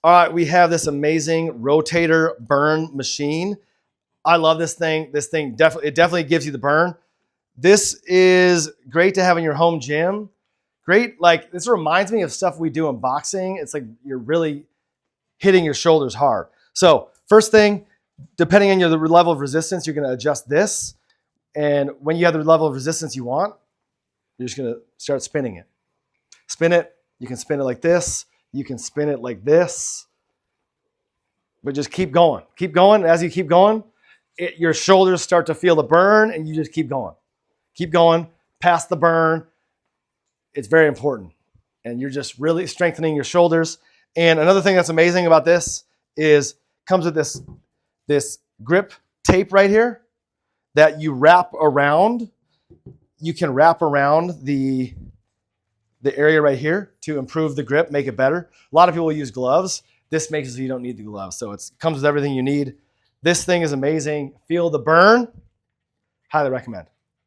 All right, we have this amazing rotator burn machine. I love this thing. This thing definitely gives you the burn. This is great to have in your home gym. Great, like this reminds me of stuff we do in boxing. It's like you're really hitting your shoulders hard. So first thing, depending on your level of resistance, you're gonna adjust this. And when you have the level of resistance you want, you're just gonna start spinning it. Spin it, you can spin it like this, you can spin it like this, but just keep going. Keep going. As you keep going, your shoulders start to feel the burn and you just keep going. Keep going past the burn. It's very important. And you're just really strengthening your shoulders. And another thing that's amazing about this is comes with this grip tape right here that you wrap around. You can wrap around the area right here to improve the grip, make it better. A lot of people use gloves. This makes it so you don't need the gloves. So it comes with everything you need. This thing is amazing. Feel the burn. Highly recommend.